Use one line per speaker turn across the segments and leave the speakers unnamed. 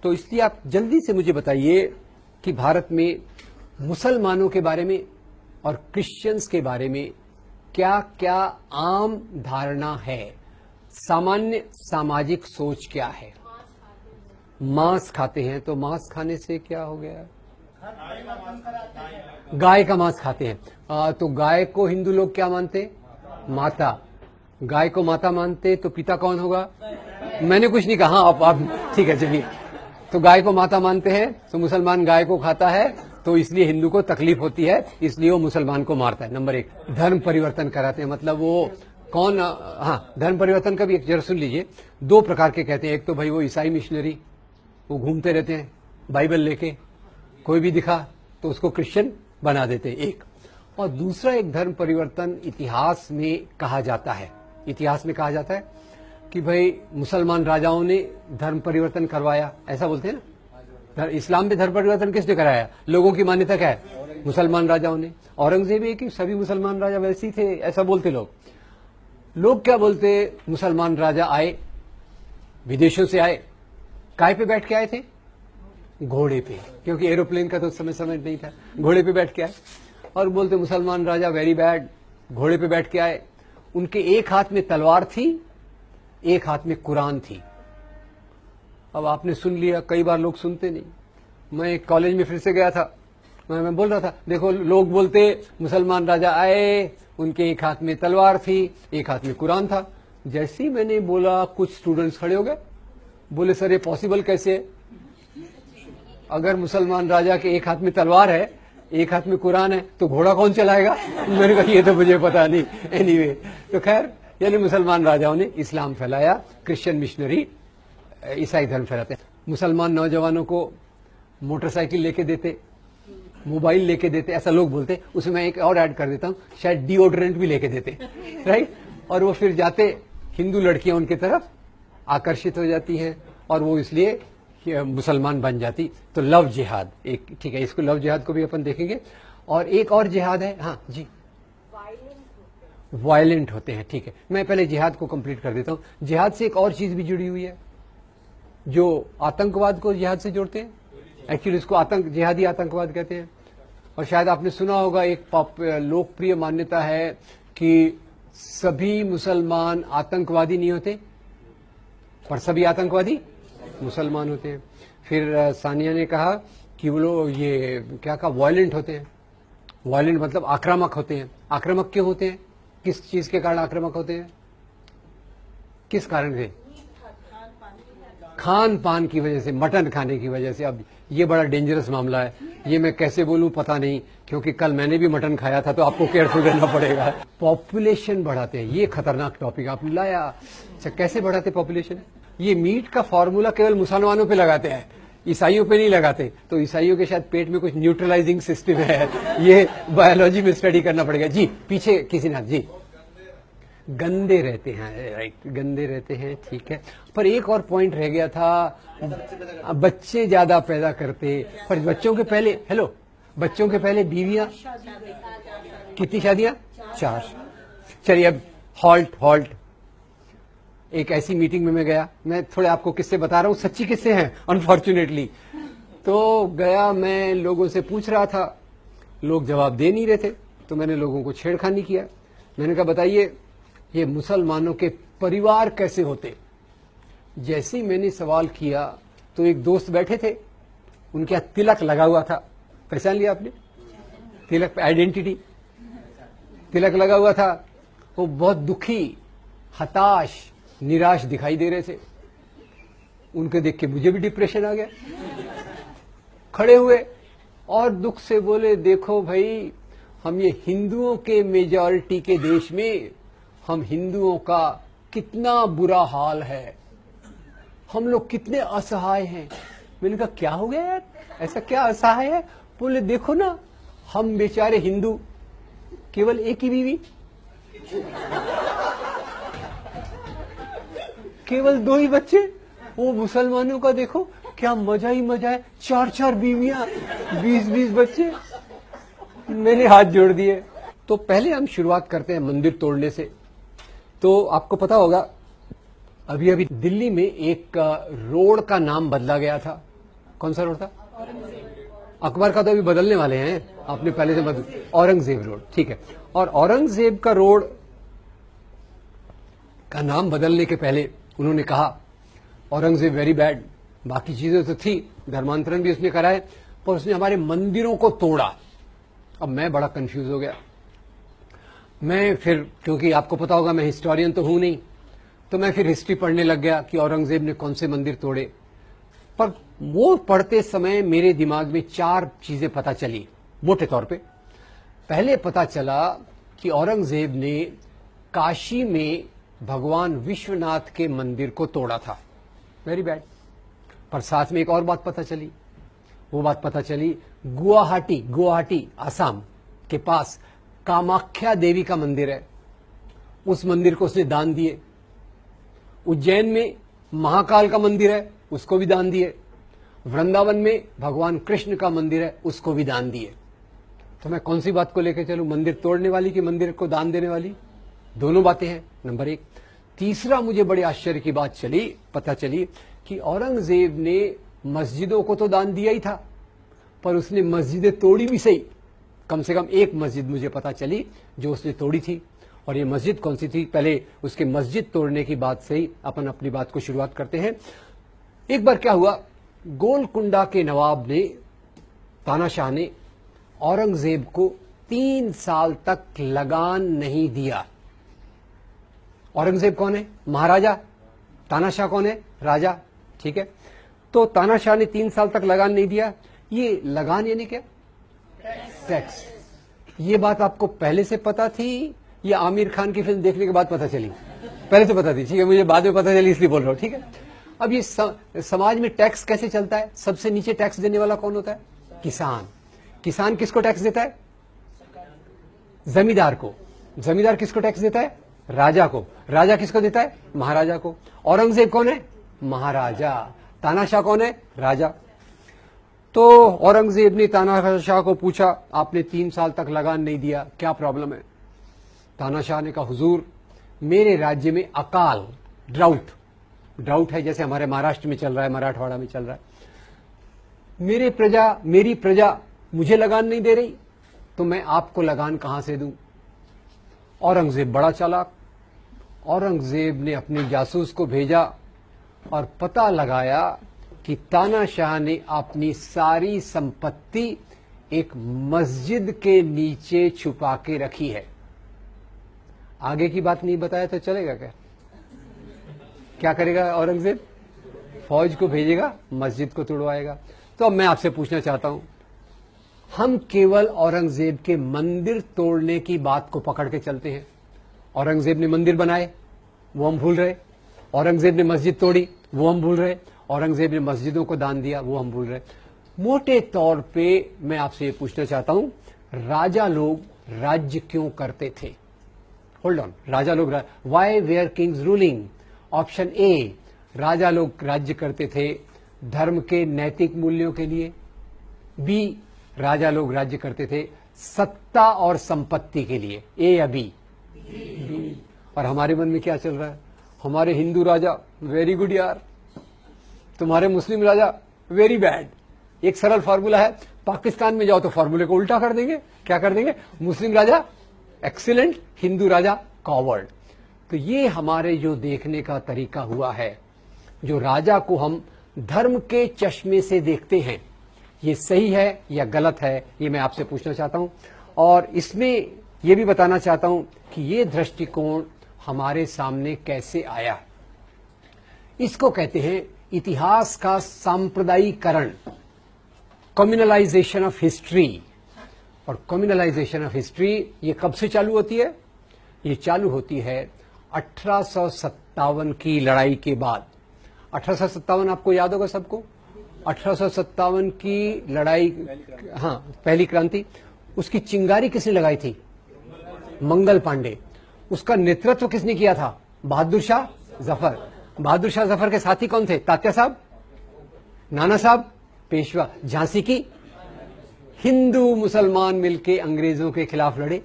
तो इसलिए आप जल्दी से मुझे बताइए कि भारत में मुसलमानों के बारे में और क्रिश्चियंस के बारे में क्या क्या आम धारणा है, सामान्य सामाजिक सोच क्या है। मांस खाते हैं, तो मांस खाने से क्या हो गया? गाय का मांस खाते हैं। तो गाय को हिंदू लोग क्या मानते? माता। गाय को माता मानते तो पिता कौन होगा? मैंने कुछ नहीं कहा, आप ठीक है चलिए। तो गाय को माता मानते हैं, तो मुसलमान गाय को खाता है, तो इसलिए हिंदू को तकलीफ होती है, इसलिए वो मुसलमान को मारता है। नंबर 1, धर्म परिवर्तन कराते हैं, मतलब वो कौन? हाँ, धर्म परिवर्तन का भी एक जरा सुन लीजिए। 2 प्रकार के कहते हैं। एक तो भाई वो ईसाई मिशनरी, वो घूमते रहते हैं बाइबल लेके, कोई भी दिखा तो उसको क्रिश्चियन बना देते हैं, एक। और दूसरा एक धर्म परिवर्तन इतिहास में कहा जाता है। इतिहास में कहा जाता है कि भाई मुसलमान राजाओं ने धर्म परिवर्तन करवाया, ऐसा बोलते हैं ना। इस्लाम में धर्म परिवर्तन किसने कराया? लोगों की मान्यता क्या है? मुसलमान राजाओं ने। औरंगजेब है कि सभी मुसलमान राजा वैसे ही थे, ऐसा बोलते लोग। लोग क्या बोलते? मुसलमान राजा आए, विदेशों से आए, काय पे बैठ के आए थे? घोड़े पे, क्योंकि एरोप्लेन का तो उस समय नहीं था। घोड़े पे बैठ के आए और बोलते मुसलमान राजा वेरी बैड, घोड़े पे बैठ के आए। उनके एक हाथ में तलवार थी, एक हाथ में कुरान थी। अब आपने सुन लिया, कई बार लोग सुनते नहीं। मैं एक कॉलेज में फिर से गया था, मैं बोल रहा था देखो लोग बोलते मुसलमान राजा आए, उनके एक हाथ में तलवार थी, एक हाथ में कुरान था। जैसे ही मैंने बोला कुछ स्टूडेंट्स खड़े हो गए, बोले सर ये पॉसिबल कैसे है? अगर मुसलमान राजा के एक हाथ में तलवार है, एक हाथ में कुरान है, तो घोड़ा कौन चलाएगा? मैंने कहा ये तो मुझे पता नहीं। एनीवे, तो खैर यानी मुसलमान राजाओं ने इस्लाम फैलाया, क्रिश्चियन मिशनरी ईसाई धर्म फैलाते। मुसलमान नौजवानों को मोटरसाइकिल लेके देते, मोबाइल लेके देते, ऐसा लोग बोलते। उसमें मैं एक और ऐड कर देता हूं, शायद डिओड्रेंट भी लेके देते, राइट। और वो फिर जाते, हिंदू लड़कियां उनकी तरफ आकर्षित हो जाती हैं और वो इसलिए मुसलमान बन जाती। तो लव जिहाद एक, ठीक है, इसको लव जिहाद को भी अपन देखेंगे। और एक और जिहाद है, हाँ जी, वायलेंट होते हैं, ठीक है। मैं पहले जिहाद को कंप्लीट कर देता हूं। जिहाद से एक और चीज भी जुड़ी हुई है जो आतंकवाद को जिहाद से जोड़ते हैं। एक्चुअली इसको जिहादी आतंकवाद कहते हैं। और शायद आपने सुना होगा, एक लोकप्रिय मान्यता है कि सभी मुसलमान आतंकवादी नहीं होते, पर सभी आतंकवादी मुसलमान होते हैं। फिर सानिया ने कहा कि वो लोग ये क्या कहा, वायलेंट होते हैं। वायलेंट मतलब आक्रामक होते हैं। आक्रामक क्यों होते हैं? किस चीज के कारण आक्रामक होते हैं? किस कारण से? खान पान की वजह से, मटन खाने की वजह से। अब ये बड़ा डेंजरस मामला है, ये मैं कैसे बोलूं पता नहीं, क्योंकि कल मैंने भी मटन खाया था, तो आपको केयरफुल रहना पड़ेगा। पॉपुलेशन बढ़ाते हैं, ये खतरनाक टॉपिक आपने लाया। अच्छा, कैसे बढ़ाते पॉपुलेशन? ये मीट का फॉर्मूला केवल मुसलमानों पे लगाते हैं, ईसाइयों पे नहीं लगाते। तो ईसाइयों के शायद पेट में कुछ न्यूट्रलाइजिंग सिस्टम है, ये बायोलॉजी में स्टडी करना पड़ेगा। जी पीछे किसी ने, जी गंदे रहते हैं, राइट, गंदे रहते हैं, ठीक है। पर एक और पॉइंट रह गया था, बच्चे ज्यादा पैदा करते, पर बच्चों के पहले, हेलो, बच्चों के पहले बीवियां, कितनी शादियां? 4। चलिए अब हॉल्ट। एक ऐसी मीटिंग में मैं गया, मैं थोड़े आपको किस्से बता रहा हूं, सच्ची किस्से हैं अनफॉर्चुनेटली। तो गया, मैं लोगों से पूछ रहा था, लोग जवाब दे नहीं रहे थे, तो मैंने लोगों को छेड़खानी किया। मैंने कहा बताइए ये मुसलमानों के परिवार कैसे होते? जैसे ही मैंने सवाल किया तो एक दोस्त बैठे थे, उनके यहाँ तिलक लगा हुआ था, पहचान लिया आपने? तिलक, आइडेंटिटी, तिलक लगा हुआ था। वो बहुत दुखी, हताश, निराश दिखाई दे रहे थे। उनके देख के मुझे भी डिप्रेशन आ गया। खड़े हुए और दुख से बोले, देखो भाई, हम ये हिंदुओं के मेजॉरिटी के देश में, हम हिंदुओं का कितना बुरा हाल है, हम लोग कितने असहाय हैं। मैंने कहा क्या हो गया यार, ऐसा क्या असहाय है? बोले देखो ना, हम बेचारे हिंदू, केवल एक ही बीवी, केवल 2 ही बच्चे। वो मुसलमानों का देखो क्या मजा ही मजा है, 4 बीवियां, 20 बच्चे। मैंने हाथ जोड़ दिए। तो पहले हम शुरुआत करते हैं मंदिर तोड़ने से। तो आपको पता होगा, अभी दिल्ली में एक रोड का नाम बदला गया था, कौन सा रोड था? अकबर का तो अभी बदलने वाले हैं, आपने पहले से बदल, औरंगजेब रोड, ठीक है। और औरंगजेब का रोड का नाम बदलने के पहले उन्होंने कहा औरंगजेब वेरी बैड, बाकी चीजें तो थी, धर्मांतरण भी उसने कराए, पर उसने हमारे मंदिरों को तोड़ा। अब मैं बड़ा कंफ्यूज हो गया। मैं फिर, क्योंकि आपको पता होगा मैं हिस्टोरियन तो हूं नहीं, तो मैं फिर हिस्ट्री पढ़ने लग गया कि औरंगजेब ने कौन से मंदिर तोड़े। पर वो पढ़ते समय मेरे दिमाग में 4 चीजें पता चली मोटे तौर पे। पहले पता चला कि औरंगजेब ने काशी में भगवान विश्वनाथ के मंदिर को तोड़ा था, वेरी बैड। पर साथ में एक और बात पता चली, वो बात पता चली गुवाहाटी आसाम के पास कामाख्या देवी का मंदिर है, उस मंदिर को उसने दान दिए। उज्जैन में महाकाल का मंदिर है, उसको भी दान दिए। वृंदावन में भगवान कृष्ण का मंदिर है, उसको भी दान दिए। तो मैं कौन सी बात को लेकर चलूं, मंदिर तोड़ने वाली कि मंदिर को दान देने वाली? दोनों बातें हैं, नंबर 1। तीसरा मुझे बड़े आश्चर्य की बात पता चली कि औरंगजेब ने मस्जिदों को तो दान दिया ही था, पर उसने मस्जिदें तोड़ी भी सही। कम से कम एक मस्जिद मुझे पता चली जो उसने तोड़ी थी, और ये मस्जिद कौन सी थी? पहले उसके मस्जिद तोड़ने की बात से ही अपन अपनी बात को शुरुआत करते हैं। एक बार क्या हुआ, गोलकुंडा के नवाब ने, तानाशाह ने औरंगजेब को 3 साल तक लगान नहीं दिया। औरंगजेब कौन है? महाराजा। तानाशाह कौन है? राजा, ठीक है। तो तानाशाह ने 3 साल तक लगान नहीं दिया। ये लगान यानी क्या? टैक्स। ये बात आपको पहले से पता थी या आमिर खान की फिल्म देखने के बाद पता चली? पहले से पता थी, ठीक है, मुझे बाद में पता चली इसलिए बोल रहा हूं, ठीक है। अब ये समाज में टैक्स कैसे चलता है? सबसे नीचे टैक्स देने वाला कौन होता है? किसान। किसान किसको टैक्स देता है? जमींदार को। जमींदार किसको टैक्स देता है? राजा को। राजा किसको देता है? महाराजा को। औरंगजेब कौन है? महाराजा। तानाशाह कौन है? राजा। तो औरंगजेब ने तानाशाह को पूछा, आपने 3 साल तक लगान नहीं दिया, क्या प्रॉब्लम है? तानाशाह ने कहा, हुजूर मेरे राज्य में अकाल, ड्राउट है, जैसे हमारे महाराष्ट्र में चल रहा है, मराठवाड़ा में चल रहा है। मेरी प्रजा मुझे लगान नहीं दे रही, तो मैं आपको लगान कहां से दूं? औरंगजेब बड़ा चालाक। औरंगजेब ने अपने जासूस को भेजा और पता लगाया कि तानाशाह ने अपनी सारी संपत्ति एक मस्जिद के नीचे छुपा के रखी है। आगे की बात नहीं बताया तो चलेगा क्या? क्या करेगा औरंगजेब? फौज को भेजेगा, मस्जिद को तुड़वाएगा। तो अब मैं आपसे पूछना चाहता हूं, हम केवल औरंगजेब के मंदिर तोड़ने की बात को पकड़ के चलते हैं। औरंगजेब ने मंदिर बनाए, वो हम भूल रहे। औरंगजेब ने मस्जिद तोड़ी, वो हम भूल रहे। औरंगजेब ने मस्जिदों को दान दिया, वो हम भूल रहे। मोटे तौर पे मैं आपसे ये पूछना चाहता हूं, राजा लोग राज्य क्यों करते थे? होल्ड ऑन, राजा लोग, why were kings ruling? Option A, राजा लोग राज्य करते थे धर्म के नैतिक मूल्यों के लिए। बी, राजा लोग राज्य करते थे सत्ता और संपत्ति के लिए। ए या बी? और हमारे मन में क्या चल रहा है? हमारे हिंदू राजा वेरी गुड यार, तुम्हारे मुस्लिम राजा वेरी बैड। एक सरल फार्मूला है, पाकिस्तान में जाओ तो फार्मूले को उल्टा कर देंगे। क्या कर देंगे? मुस्लिम राजा एक्सीलेंट, हिंदू राजा कॉवर्ड। तो ये हमारे जो देखने का तरीका हुआ है, जो राजा को हम धर्म के चश्मे से देखते हैं, ये सही है या गलत है, ये मैं आपसे पूछना चाहता हूं। और इसमें यह भी बताना चाहता हूं कि ये दृष्टिकोण हमारे सामने कैसे आया। इसको कहते हैं इतिहास का सांप्रदायिकरण, कम्युनलाइजेशन ऑफ हिस्ट्री। और कम्युनलाइजेशन ऑफ हिस्ट्री ये कब से चालू होती है? ये चालू होती है 1857 की लड़ाई के बाद। 1857 आपको याद होगा सबको? 1857 की लड़ाई, हाँ, पहली क्रांति। उसकी चिंगारी किसने लगाई थी? मंगल पांडे। उसका नेतृत्व किसने किया था? बहादुर शाह जफर। बहादुर शाह जफर के साथी कौन थे? तात्या साहब, नाना साहब, पेशवा। झांसी की हिंदू मुसलमान मिलके अंग्रेजों के खिलाफ लड़े।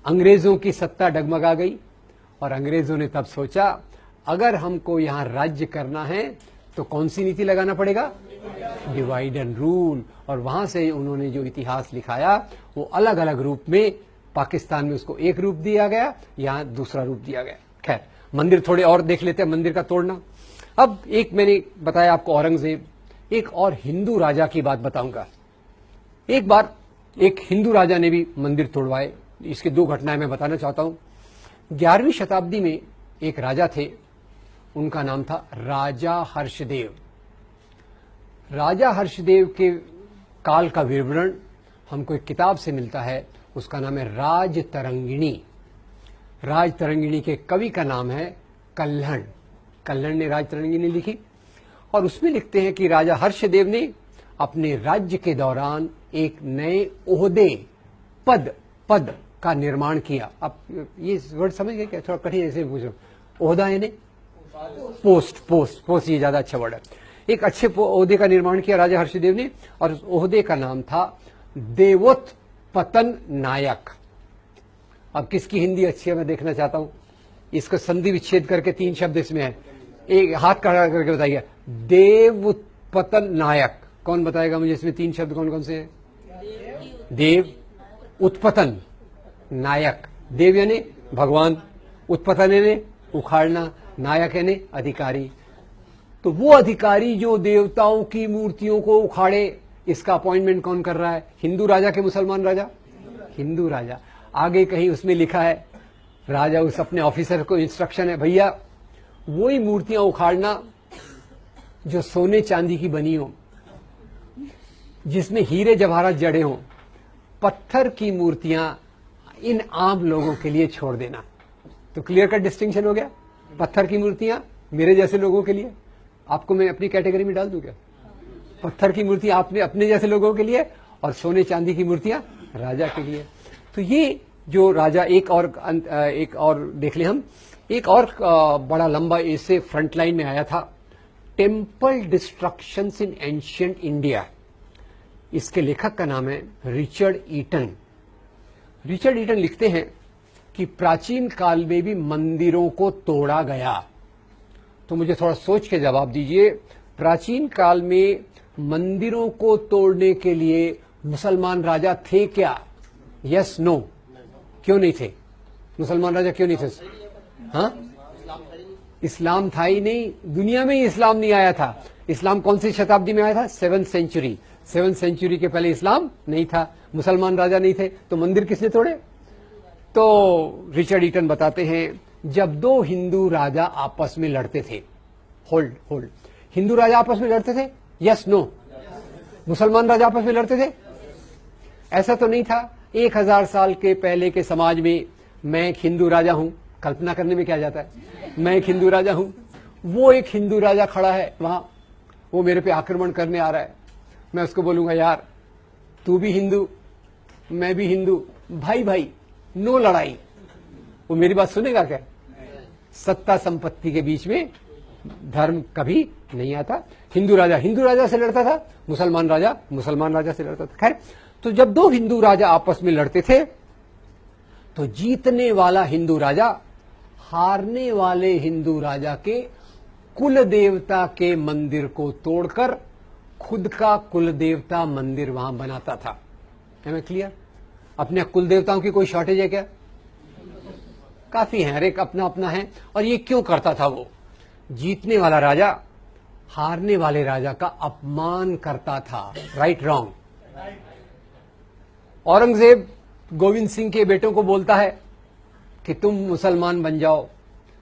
अंग्रेजों की सत्ता डगमगा गई और अंग्रेजों ने तब सोचा, अगर हमको यहां राज्य करना है तो कौन सी नीति लगाना पड़ेगा? डिवाइड एंड रूल, और वहां से उन्होंने जो इतिहास लिखाया वो अलग अलग रूप में, पाकिस्तान में उसको एक रूप दिया गया, यहां दूसरा रूप दिया गया। खैर, मंदिर थोड़े और देख लेते हैं, मंदिर का तोड़ना। अब एक मैंने बताया आपको औरंगजेब, एक और हिंदू राजा की बात बताऊंगा। एक बार एक हिंदू राजा ने भी मंदिर तोड़वाए। इसकी दो घटनाएं मैं बताना चाहता हूं। 11वीं शताब्दी में एक राजा थे, उनका नाम था राजा हर्षदेव। राजा हर्षदेव के काल का विवरण हमको एक किताब से मिलता है, उसका नाम है राजतरंगिणी। राजतरंगिणी के कवि का नाम है कल्हण। कल्हण ने राजतरंगिणी लिखी और उसमें लिखते हैं कि राजा हर्षदेव ने अपने राज्य के दौरान एक नए ओहदे, पद का निर्माण किया। आप ये वर्ड समझ गए क्या? थोड़ा कठिन ऐसे पूछ रहा हूं। ओहदा यानी पोस्ट, ये ज्यादा अच्छा वर्ड है। एक अच्छे ओहदे का निर्माण किया राजा हर्षदेव ने, और उस ओहदे का नाम था देवोत्पतन नायक। अब किसकी हिंदी अच्छी है मैं देखना चाहता हूं। इसको संधि विच्छेद करके 3 शब्द इसमें है, एक हाथ खड़ा करके बताइए। देवोत्पतन नायक, कौन बताएगा मुझे इसमें 3 शब्द कौन कौन से हैं? देव, उत्पतन, नायक। देव यानी भगवान, उत्पतन यानी उखाड़ना, नायक यानी अधिकारी। तो वो अधिकारी जो देवताओं की मूर्तियों को उखाड़े, इसका अपॉइंटमेंट कौन कर रहा है? हिंदू राजा के मुसलमान राजा? हिंदू राजा। आगे कहीं उसमें लिखा है, राजा उस अपने ऑफिसर को इंस्ट्रक्शन है, भैया वही मूर्तियां उखाड़ना जो सोने चांदी की बनी हो, जिसमें हीरे जवाहरात जड़े हों। पत्थर की मूर्तियां इन आम लोगों के लिए छोड़ देना। तो क्लियर कट डिस्टिंक्शन हो गया। पत्थर की मूर्तियां मेरे जैसे लोगों के लिए, आपको मैं अपनी कैटेगरी में डाल दूं क्या? पत्थर की मूर्तियां आपने अपने जैसे लोगों के लिए, और सोने चांदी की मूर्तियां राजा के लिए। तो ये जो राजा, एक और देख ले हम, एक और बड़ा लंबा इससे फ्रंट लाइन में आया था, टेम्पल डिस्ट्रक्शंस इन एंशिएंट इंडिया। इसके लेखक का नाम है रिचर्ड ईटन। रिचर्ड ईटन लिखते हैं कि प्राचीन काल में भी मंदिरों को तोड़ा गया। तो मुझे थोड़ा सोच के जवाब दीजिए, प्राचीन काल में मंदिरों को तोड़ने के लिए मुसलमान राजा थे क्या? Yes, no? क्यों नहीं थे मुसलमान राजा? क्यों नहीं थे? हाँ, इस्लाम था ही नहीं, दुनिया में ही इस्लाम नहीं आया था। इस्लाम कौन सी शताब्दी में आया था? 7th century. 7th सेंचुरी के पहले इस्लाम नहीं था, मुसलमान राजा नहीं थे, तो मंदिर किसने तोड़े? तो रिचर्ड ईटन बताते हैं, जब 2 हिंदू राजा आपस में लड़ते थे, होल्ड, हिंदू राजा आपस में लड़ते थे? Yes, no? मुसलमान राजा आपस में लड़ते थे? ऐसा तो नहीं था। 1000 साल के पहले के समाज में मैं एक हिंदू राजा हूं, कल्पना करने में क्या जाता है, मैं एक हिंदू राजा हूं, वो एक हिंदू राजा खड़ा है वहां, वो मेरे पे आक्रमण करने आ रहा है। मैं उसको बोलूंगा, यार तू भी हिंदू, मैं भी हिंदू, भाई नो लड़ाई। वो मेरी बात सुनेगा क्या? सत्ता संपत्ति के बीच में धर्म कभी नहीं आता। हिंदू राजा से लड़ता था, मुसलमान राजा से लड़ता था। खैर, तो जब 2 हिंदू राजा आपस में लड़ते थे, तो जीतने वाला हिंदू राजा हारने वाले हिंदू राजा के कुल देवता के मंदिर को तोड़कर खुद का कुल देवता मंदिर वहां बनाता था। है मैं क्लियर? अपने कुल देवताओं की कोई शॉर्टेज है क्या? काफी है, हर एक अपना अपना है। और ये क्यों करता था? वो जीतने वाला राजा हारने वाले राजा का अपमान करता था। Right, wrong? औरंगजेब गोविंद सिंह के बेटों को बोलता है कि तुम मुसलमान बन जाओ।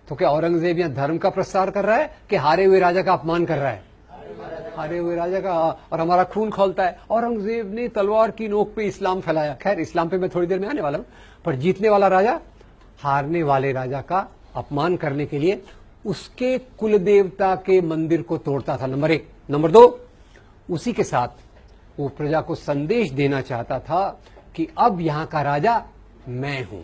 तो क्या औरंगजेब यहां धर्म का प्रसार कर रहा है कि हारे हुए राजा का अपमान कर रहा है? हारे हुए राजा का, और हमारा खून खौलता है। औरंगजेब ने तलवार की नोक पे इस्लाम फैलाया। खैर, इस्लाम पे मैं थोड़ी देर में आने वाला हूं। पर जीतने वाला राजा हारने वाले राजा का अपमान करने के लिए उसके कुल देवता के मंदिर को तोड़ता था, नंबर 1। नंबर 2, उसी के साथ वो प्रजा को संदेश देना चाहता था कि अब यहां का राजा मैं हूं।